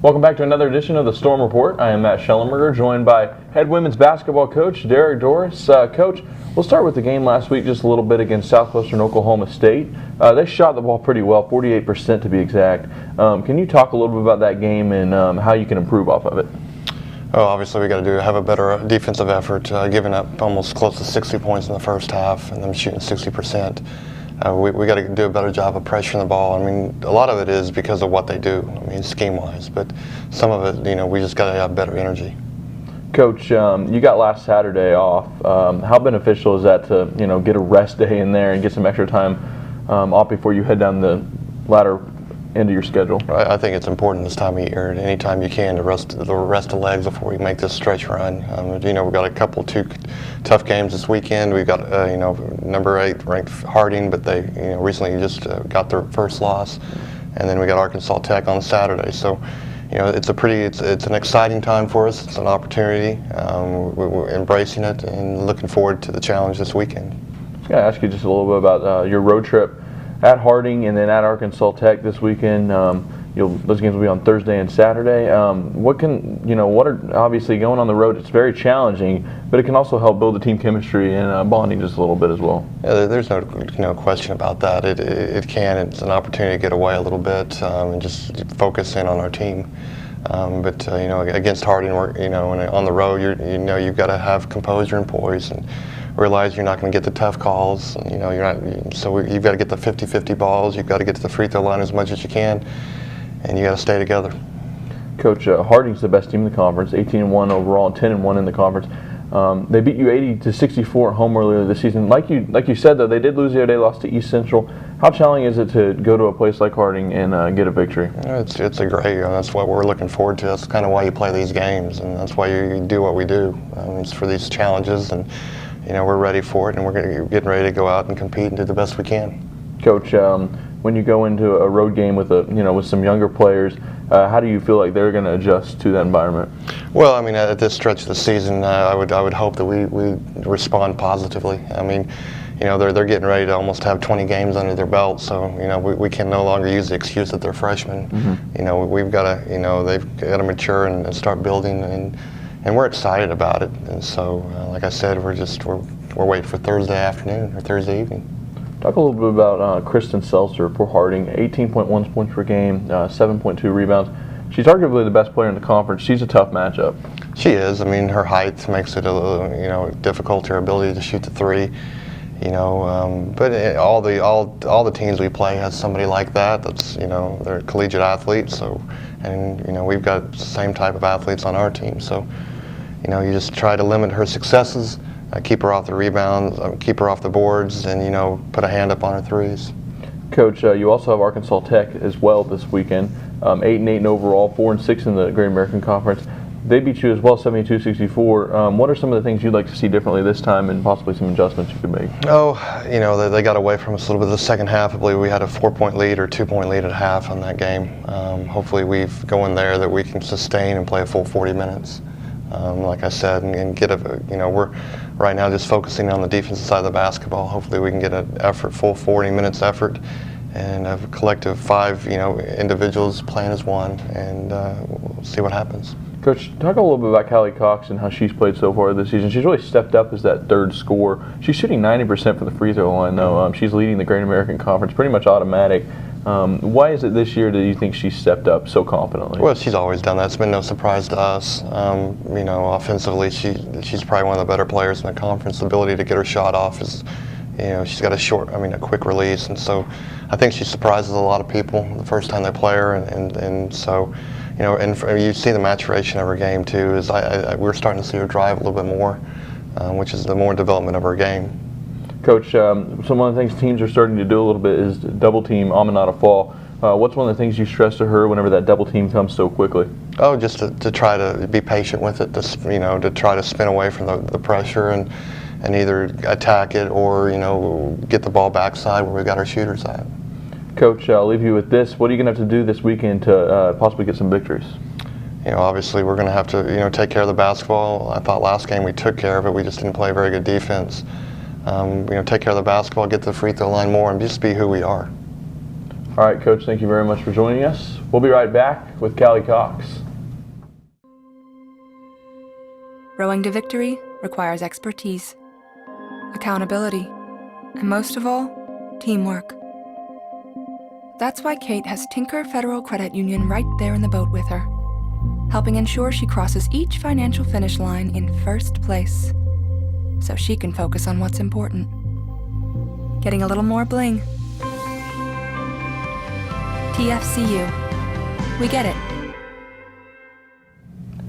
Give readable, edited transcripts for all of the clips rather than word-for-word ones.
Welcome back to another edition of the Storm Report. I am Matt Shellenberger, joined by head women's basketball coach Dorris. Coach, we'll start with the game last week just a little bit against Southwestern Oklahoma State. They shot the ball pretty well, 48% to be exact. Can you talk a little bit about that game and how you can improve off of it? Oh, obviously we got to have a better defensive effort, giving up almost close to 60 points in the first half and them shooting 60%. We got to do a better job of pressuring the ball. I mean, a lot of it is because of what they do, I mean, scheme-wise, but some of it, we just got to have better energy. Coach, you got last Saturday off. How beneficial is that to, get a rest day in there and get some extra time off before you head down the latter end of your schedule? I think it's important this time of year, anytime you can, to rest the legs before we make this stretch run. We've got a two tough games this weekend. We've got number 8 ranked Harding, but they recently just got their first loss, and then we got Arkansas Tech on Saturday. So it's an exciting time for us. It's an opportunity. We're embracing it and looking forward to the challenge this weekend. I was going to ask you just a little bit about your road trip at Harding and then at Arkansas Tech this weekend. Those games will be on Thursday and Saturday. Obviously going on the road, it's very challenging, but it can also help build the team chemistry and bonding just a little bit as well. Yeah, there's no question about that. It can. It's an opportunity to get away a little bit and just focus in on our team. But against Harding, and on the road, you've got to have composure and poise and realize you're not going to get the tough calls. You've got to get the 50-50 balls. You've got to get to the free throw line as much as you can, and you got to stay together. Coach, Harding's the best team in the conference, 18-1 overall and 10-1 in the conference. They beat you 80-64 at home earlier this season. Like you said, though, they did lose the other day, lost to East Central. How challenging is it to go to a place like Harding and get a victory? It's a great. That's what we're looking forward to. That's kind of why you play these games, and that's why you do what we do. It's for these challenges, and we're ready for it, and we're getting ready to go out and compete and do the best we can. Coach, when you go into a road game with with some younger players, how do you feel like they're going to adjust to that environment? Well, at this stretch of the season, I would hope that we respond positively. They're getting ready to almost have 20 games under their belt, so we can no longer use the excuse that they're freshmen. Mm-hmm. We've got to they've got to mature and start building, and we're excited about it. And so, like I said, we're waiting for Thursday afternoon or Thursday evening. Talk a little bit about Kristen Seltzer for Harding. 18.1 points per game, 7.2 rebounds. She's arguably the best player in the conference. She's a tough matchup. She is. Her height makes it a little, difficult. Her ability to shoot the three. But all the teams we play has somebody like that. That's they're collegiate athletes. So, and we've got the same type of athletes on our team. So, you just try to limit her successes. Keep her off the rebounds, keep her off the boards, and put a hand up on her threes. Coach, you also have Arkansas Tech as well this weekend. 8-8 overall, 4-6 in the Great American Conference. They beat you as well, 72-64. What are some of the things you'd like to see differently this time, and possibly some adjustments you could make? They got away from us a little bit in the second half. I believe we had a 4-point lead or 2-point lead at half on that game. Hopefully we've going there that we can sustain and play a full 40 minutes. Like I said, and get we're right now just focusing on the defensive side of the basketball. Hopefully we can get an full 40 minutes effort, and have a collective 5, individuals playing as one, and we'll see what happens. Coach, talk a little bit about Callee Cox and how she's played so far this season. She's really stepped up as that third scorer. She's shooting 90% from the free throw line, though. She's leading the Great American Conference, pretty much automatic. Why is it this year that you think she's stepped up so confidently? Well, she's always done that. It's been no surprise to us. Offensively, she's probably one of the better players in the conference. The ability to get her shot off is, she's got a quick release, and so I think she surprises a lot of people the first time they play her, and so, you see the maturation of her game too. We're starting to see her drive a little bit more, which is the more development of her game. Coach, some of the things teams are starting to do a little bit is double team Aminata Fall. What's one of the things you stress to her whenever that double team comes so quickly? Oh, just to try to be patient with it, to try to spin away from the pressure and either attack it or get the ball backside where we've got our shooters at. Coach, I'll leave you with this. What are you going to have to do this weekend to possibly get some victories? Obviously we're going to have to take care of the basketball. I thought last game we took care of it. We just didn't play very good defense. Take care of the basketball, get to the free throw line more, and just be who we are. All All right, Coach, thank you very much for joining us. We'll be right back with Callee Cox. Rowing to victory requires expertise, accountability, and most of all, teamwork. That's why Kate has Tinker Federal Credit Union right there in the boat with her, helping ensure she crosses each financial finish line in first place, so she can focus on what's important. Getting a little more bling. TFCU. We get it.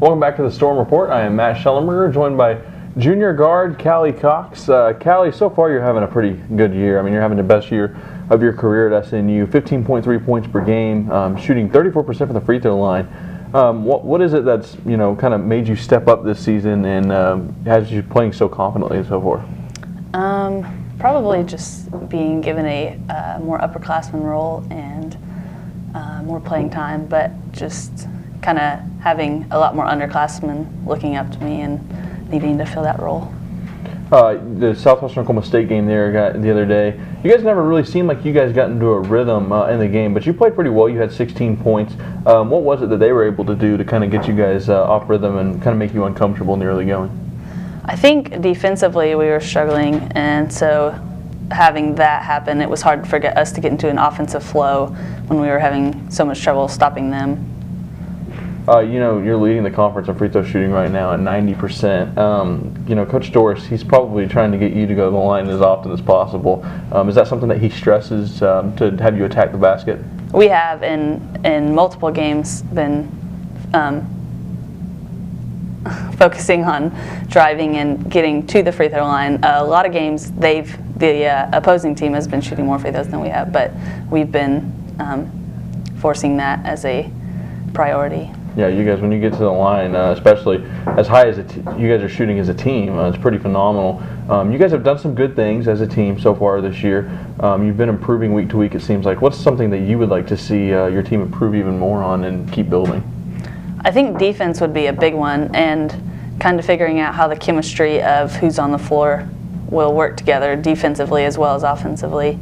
Welcome back to the Storm Report. I am Matt Shellenberger, joined by junior guard Callee Cox. Callee, so far you're having a pretty good year. I mean, you're having the best year of your career at SNU. 15.3 points per game, shooting 34% from the free throw line. What is it that's kind of made you step up this season and has you playing so confidently and so forth? Probably just being given a more upperclassman role and more playing time, but just kind of having a lot more underclassmen looking up to me and needing to fill that role. The Southwestern Oklahoma State game there the other day, you guys never really seemed like you guys got into a rhythm in the game, but you played pretty well. You had 16 points. What was it that they were able to do to kind of get you guys off rhythm and kind of make you uncomfortable in the early going? I think defensively we were struggling, and so having that happen, it was hard for us to get into an offensive flow when we were having so much trouble stopping them. You're leading the conference in free throw shooting right now at 90%. Coach Dorris, he's probably trying to get you to go to the line as often as possible. Is that something that he stresses to have you attack the basket? We have in multiple games been focusing on driving and getting to the free throw line. A lot of games the opposing team has been shooting more free throws than we have, but we've been forcing that as a priority. Yeah, you guys, when you get to the line, especially as high as you guys are shooting as a team, it's pretty phenomenal. You guys have done some good things as a team so far this year. You've been improving week to week, it seems like. What's something that you would like to see your team improve even more on and keep building? I think defense would be a big one, and kind of figuring out how the chemistry of who's on the floor will work together defensively as well as offensively.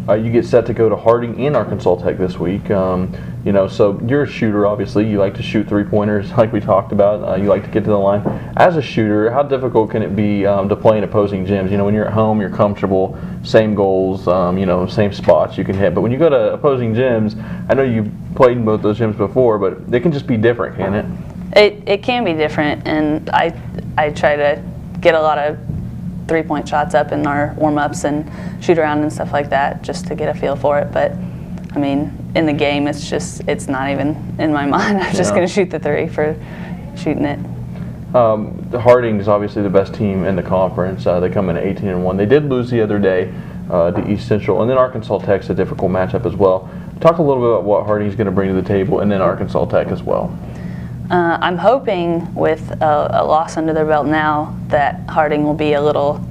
You get set to go to Harding and Arkansas Tech this week. So you're a shooter, obviously. You like to shoot three-pointers like we talked about. You like to get to the line. As a shooter, how difficult can it be to play in opposing gyms? When you're at home, you're comfortable, same goals, same spots you can hit. But when you go to opposing gyms, I know you've played in both those gyms before, but they can just be different, can't it? It can be different, and I try to get a lot of three-point shots up in our warm-ups and shoot around and stuff like that just to get a feel for it. But I mean, in the game, it's not even in my mind. I'm just going to shoot the three for shooting it. Harding is obviously the best team in the conference. They come in at 18-1. They did lose the other day to East Central, and then Arkansas Tech's a difficult matchup as well. Talk a little bit about what Harding's going to bring to the table, and then Arkansas Tech as well. I'm hoping with a loss under their belt now that Harding will be a little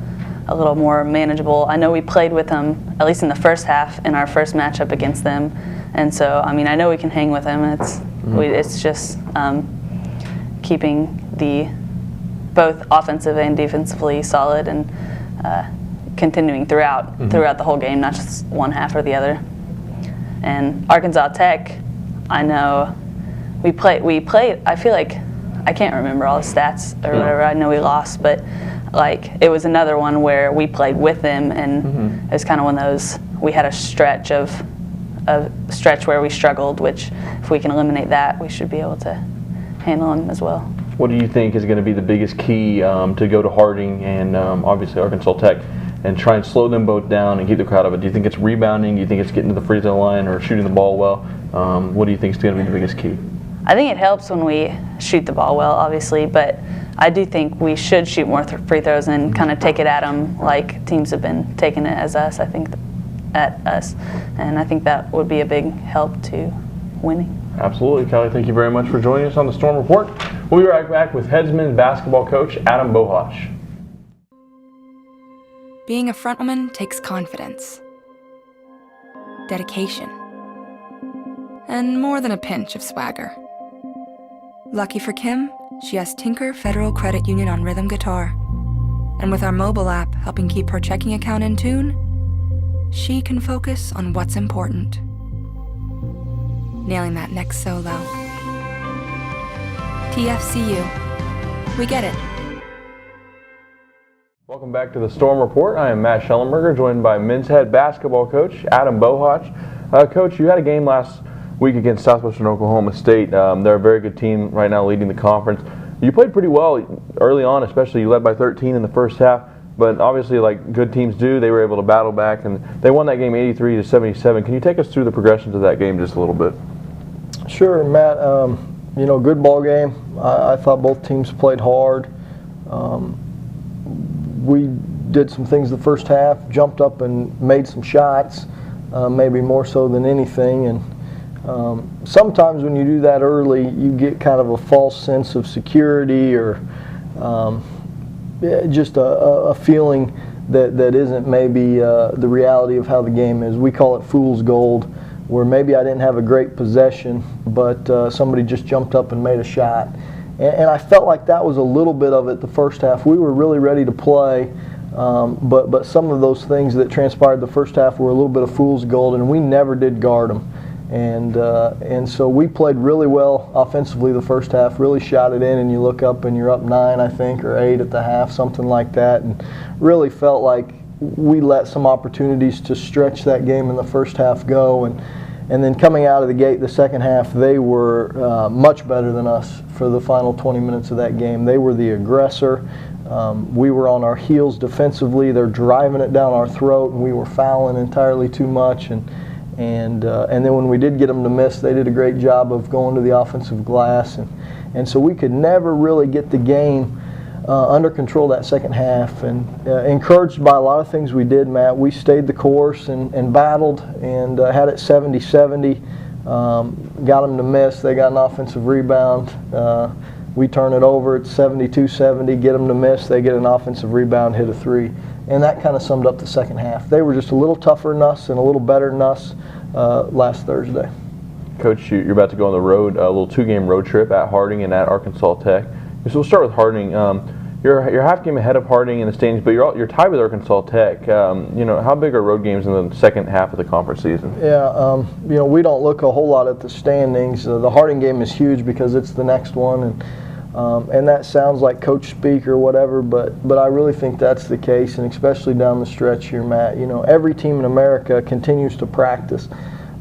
more manageable. I know we played with them, at least in the first half, in our first matchup against them. And so, I mean, I know we can hang with them. It's just keeping the both offensive and defensively solid and continuing throughout the whole game, not just one half or the other. And Arkansas Tech, I know we played. I feel like I can't remember all the stats or whatever. I know we lost, but it was another one where we played with them, and it was kind of one of those. We had a stretch where we struggled, which if we can eliminate that, we should be able to handle them as well. What do you think is going to be the biggest key to go to Harding and obviously Arkansas Tech and try and slow them both down and keep the crowd of it? Do you think it's rebounding? Do you think it's getting to the free throw line or shooting the ball well? What do you think is going to be the biggest key? I think it helps when we shoot the ball well, obviously, but I do think we should shoot more free throws and kind of take it at them like teams have been taking it as us, I think, at us. And I think that would be a big help to winning. Absolutely. Callee, thank you very much for joining us on the Storm Report. We'll be right back with Headsman basketball coach Adam Bohac. Being a frontwoman takes confidence, dedication, and more than a pinch of swagger. Lucky for Kim, she has Tinker Federal Credit Union on rhythm guitar. And with our mobile app helping keep her checking account in tune, she can focus on what's important. nailing that next solo. TFCU. We get it. Welcome back to the Storm Report. I am Matt Shellenberger, joined by men's head basketball coach Adam Bohac. Coach, you had a game last week against Southwestern Oklahoma State. They're a very good team right now, leading the conference. You played pretty well early on, especially you led by 13 in the first half. But obviously, like good teams do, they were able to battle back, and they won that game 83-77. Can you take us through the progressions of that game just a little bit? Sure, Matt. Good ball game. I thought both teams played hard. We did some things the first half, jumped up and made some shots, maybe more so than anything. And sometimes when you do that early, you get kind of a false sense of security or just a feeling that isn't maybe the reality of how the game is. We call it fool's gold, where maybe I didn't have a great possession, but somebody just jumped up and made a shot. And I felt like that was a little bit of it the first half. We were really ready to play, but some of those things that transpired the first half were a little bit of fool's gold, and we never did guard them. And so we played really well offensively the first half, really shot it in, and you look up and you're up 9, I think, or 8 at the half, something like that, and really felt like we let some opportunities to stretch that game in the first half go. And then coming out of the gate the second half, they were much better than us for the final 20 minutes of that game. They were the aggressor. We were on our heels defensively. They're driving it down our throat, and we were fouling entirely too much. And then when we did get them to miss, they did a great job of going to the offensive glass. And so we could never really get the game under control that second half. And encouraged by a lot of things we did, Matt, we stayed the course and battled and had it 70-70. Got them to miss. They got an offensive rebound. We turn it over. It's 72-70. Get them to miss. They get an offensive rebound, hit a 3. And that kind of summed up the second half. They were just a little tougher than us and a little better than us last Thursday. Coach, you're about to go on the road, a little 2-game road trip at Harding and at Arkansas Tech. So we'll start with Harding. You're half game ahead of Harding in the standings, but you're tied with Arkansas Tech. How big are road games in the second half of the conference season? Yeah, we don't look a whole lot at the standings. The Harding game is huge because it's the next one, and that sounds like coach speak or whatever, but I really think that's the case, and especially down the stretch here, Matt. Every team in America continues to practice,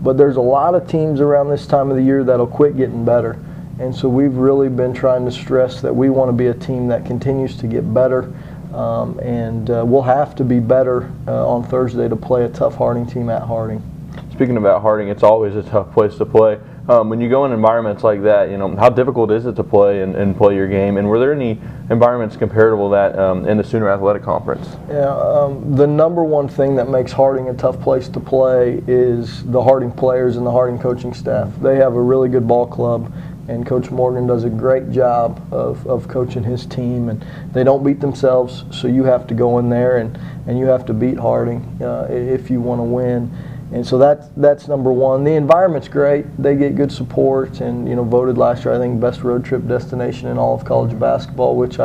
but there's a lot of teams around this time of the year that'll quit getting better. And so we've really been trying to stress that we want to be a team that continues to get better, and we'll have to be better on Thursday to play a tough Harding team at Harding. Speaking about Harding, it's always a tough place to play. When you go in environments like that, how difficult is it to play and play your game? And were there any environments comparable to that in the Sooner Athletic Conference? Yeah, the number one thing that makes Harding a tough place to play is the Harding players and the Harding coaching staff. They have a really good ball club, and Coach Morgan does a great job of coaching his team, and they don't beat themselves, so you have to go in there and you have to beat Harding if you want to win. And so that's number one. The environment's great. They get good support, and voted last year, I think, best road trip destination in all of college basketball, which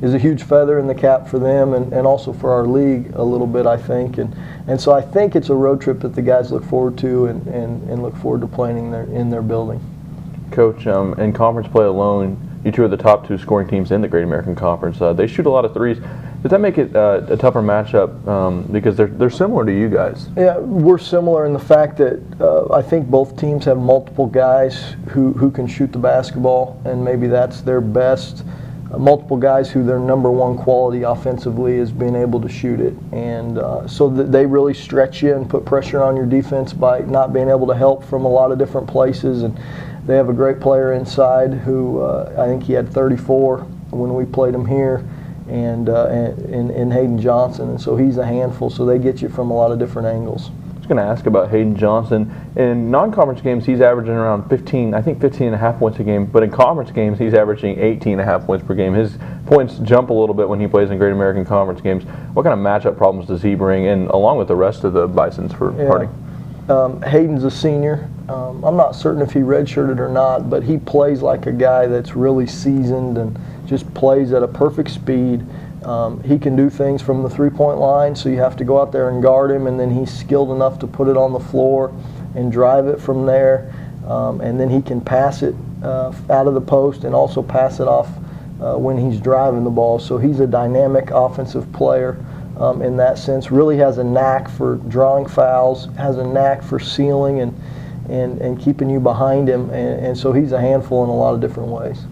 is a huge feather in the cap for them and also for our league a little bit, I think. And so I think it's a road trip that the guys look forward to and look forward to playing in their building. Coach, in conference play alone, you two are the top 2 scoring teams in the Great American Conference. They shoot a lot of threes. Does that make it a tougher matchup because they're similar to you guys? Yeah, we're similar in the fact that I think both teams have multiple guys who can shoot the basketball, and maybe that's their best. Multiple guys who their number one quality offensively is being able to shoot it. And so that they really stretch you and put pressure on your defense by not being able to help from a lot of different places. And they have a great player inside who I think he had 34 when we played him here, and in Hayden Johnson, and so he's a handful, so they get you from a lot of different angles. I was going to ask about Hayden Johnson. In non-conference games, he's averaging around 15.5 points a game, but in conference games, he's averaging 18.5 points per game. His points jump a little bit when he plays in Great American Conference games. What kind of matchup problems does he bring, and along with the rest of the Bisons for Harding? Hayden's a senior. I'm not certain if he redshirted or not, but he plays like a guy that's really seasoned and just plays at a perfect speed. He can do things from the three-point line, so you have to go out there and guard him, and then he's skilled enough to put it on the floor and drive it from there. and then he can pass it out of the post and also pass it off when he's driving the ball. So he's a dynamic offensive player in that sense. Really has a knack for drawing fouls, has a knack for sealing and keeping you behind him, and so he's a handful in a lot of different ways.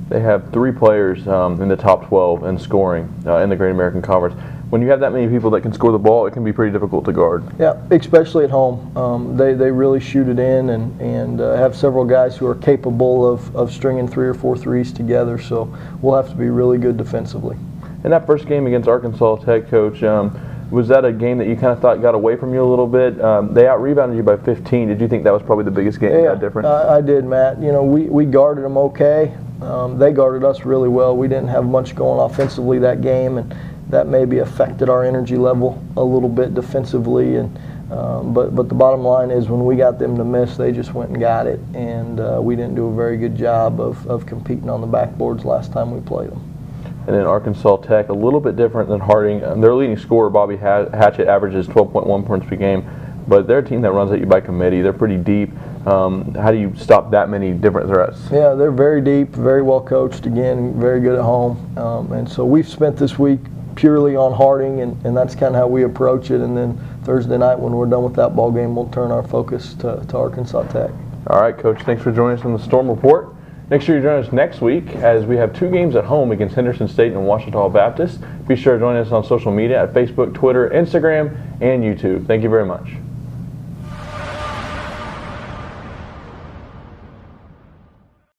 They have 3 players in the top 12 in scoring in the Great American Conference. When you have that many people that can score the ball, it can be pretty difficult to guard. Yeah, especially at home. They really shoot it in and have several guys who are capable of stringing 3 or 4 threes together, so we'll have to be really good defensively. In that first game against Arkansas Tech, Coach, was that a game that you kind of thought got away from you a little bit? They out-rebounded you by 15. Did you think that was probably the biggest game that got different? I did, Matt. You know, we guarded them okay. They guarded us really well. We didn't have much going offensively that game, and that maybe affected our energy level a little bit defensively. And but the bottom line is when we got them to miss, they just went and got it, and we didn't do a very good job of competing on the backboards last time we played them. And then Arkansas Tech, a little bit different than Harding. Their leading scorer, Bobby Hatchett, averages 12.1 points per game, but they're a team that runs at you by committee. They're pretty deep. How do you stop that many different threats? Yeah, they're very deep, very well coached, again, very good at home. And so we've spent this week purely on Harding, and that's kind of how we approach it. And then Thursday night when we're done with that ball game, we'll turn our focus to Arkansas Tech. All right, Coach, thanks for joining us on the Storm Report. Make sure you join us next week as we have 2 games at home against Henderson State and Ouachita Baptist. Be sure to join us on social media at Facebook, Twitter, Instagram, and YouTube. Thank you very much.